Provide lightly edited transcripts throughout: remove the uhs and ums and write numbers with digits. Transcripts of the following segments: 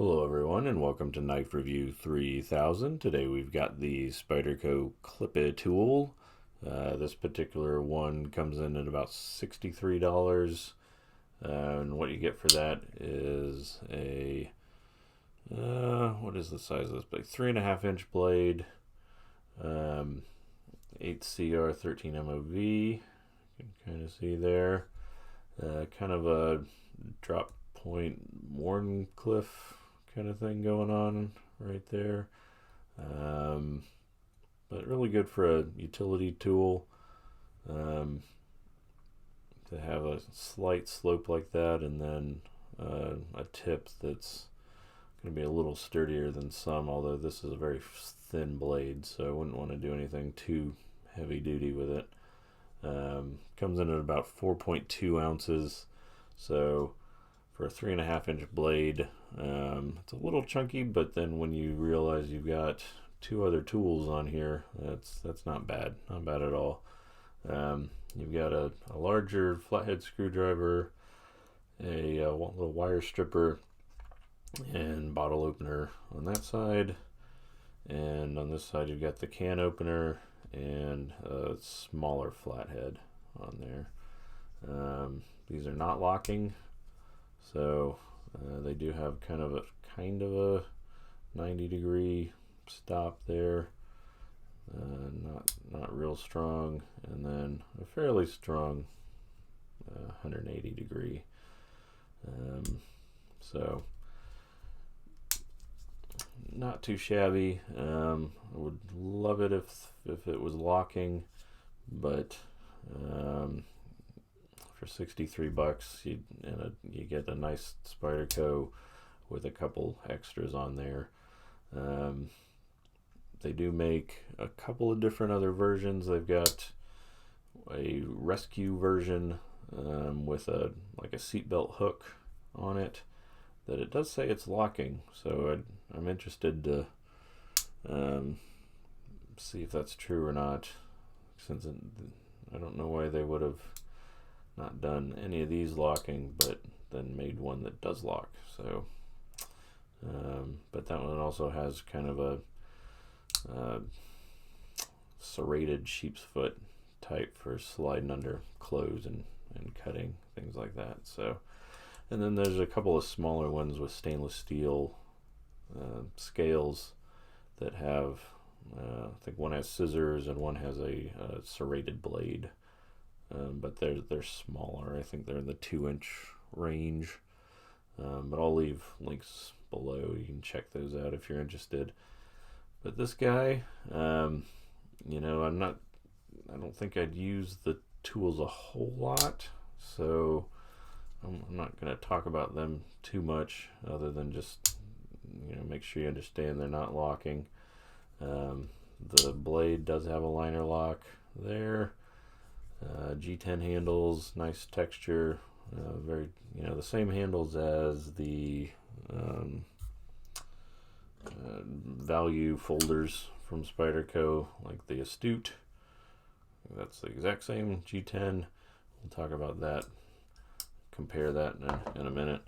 Hello everyone and welcome to Knife Review 3000. Today we've got the Spyderco Clipitool. This particular one comes in at about $63. And what you get for that is a, what is the size of this blade? 3.5-inch blade, 8CR 13 MOV. You can kind of see there. Kind of a drop point Warncliffe kind of thing going on right there, but really good for a utility tool, to have a slight slope like that, and then a tip that's going to be a little sturdier than some, although this is a very thin blade, so I wouldn't want to do anything too heavy duty with it. Comes in at about 4.2 ounces, so for a 3.5-inch blade, it's a little chunky, but then when you realize you've got two other tools on here, that's not bad at all. You've got a larger flathead screwdriver, a little wire stripper, and bottle opener on that side, and on this side you've got the can opener and a smaller flathead on there. These are not locking, so they do have kind of a 90-degree stop there, not real strong, and then a fairly strong 180-degree. So not too shabby. I would love it if it was locking, but for $63, you get a nice Spyderco with a couple extras on there. They do make a couple of different other versions. They've got a rescue version with a seatbelt hook on it that it does say it's locking, so I'm interested to see if that's true or not, since I don't know why they would have not done any of these locking but then made one that does lock. So but that one also has kind of a serrated sheep's foot type for sliding under clothes and cutting things like that. So, and then there's a couple of smaller ones with stainless steel scales that have I think one has scissors and one has a serrated blade, but they're smaller. I think they're in the 2-inch range, but I'll leave links below. You can check those out if you're interested. But this guy, I don't think I'd use the tools a whole lot, so I'm not going to talk about them too much, other than just make sure you understand they're not locking. The blade does have a liner lock there. G10 handles, nice texture, very the same handles as the value folders from Spyderco, like the Astute. That's the exact same G10. We'll talk about that, compare that in a minute.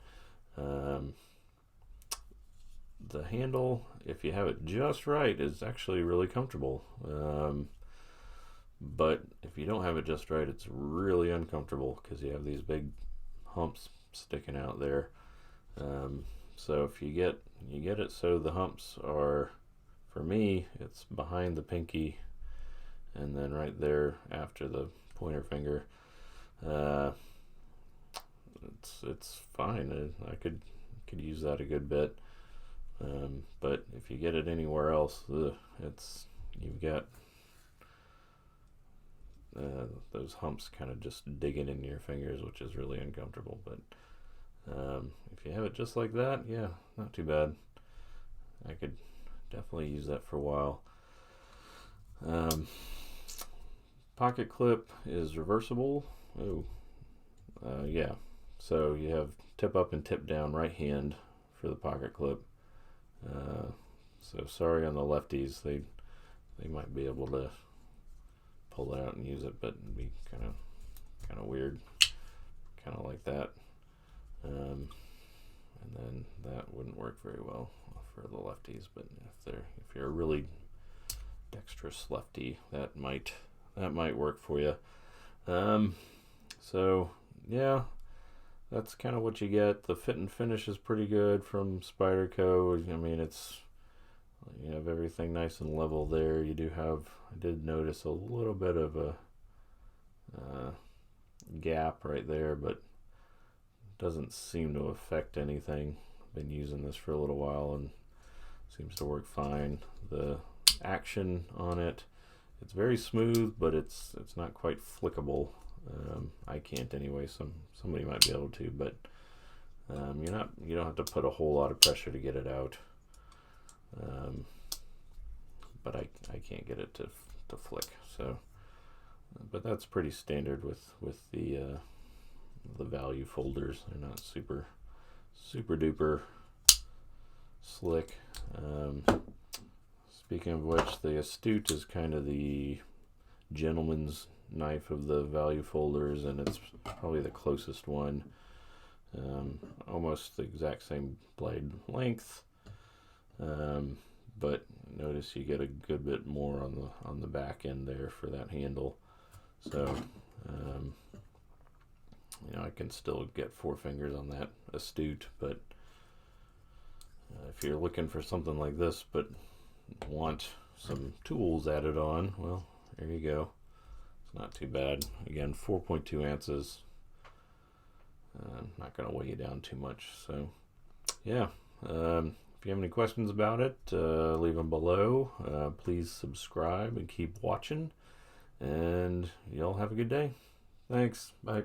The handle, if you have it just right, is actually really comfortable. But if you don't have it just right, it's really uncomfortable because you have these big humps sticking out there. So if you get it so the humps are, for me, it's behind the pinky and then right there after the pointer finger. It's fine. I could use that a good bit. But if you get it anywhere else, you've got those humps kind of just digging into your fingers, which is really uncomfortable. But if you have it just like that, yeah, not too bad. I could definitely use that for a while. Pocket clip is reversible. Yeah, so you have tip up and tip down right hand for the pocket clip. So sorry on the lefties, they might be able to pull it out and use it, but it'd be kind of weird, kind of like that. and then that wouldn't work very well for the lefties. But if you're a really dexterous lefty, that might work for you. So yeah, that's kind of what you get. The fit and finish is pretty good from Spyderco. I mean, you have everything nice and level there. I did notice a little bit of a gap right there, but doesn't seem to affect anything. Been using this for a little while and seems to work fine. The action on it's very smooth, but it's not quite flickable. I can't anyway. Somebody might be able to, but you don't have to put a whole lot of pressure to get it out. But I can't get it to flick. So, but that's pretty standard with the value folders. They're not super duper slick. Speaking of which, the Astute is kind of the gentleman's knife of the value folders, and it's probably the closest one. Almost the exact same blade length, but notice you get a good bit more on the back end there for that handle. So I can still get 4 fingers on that Astute, but if you're looking for something like this but want some tools added on, well, there you go. It's not too bad. Again, 4.2 ounces. Not going to weigh you down too much. So yeah, if you have any questions about it, leave them below. Please subscribe and keep watching, and y'all have a good day. Thanks. Bye.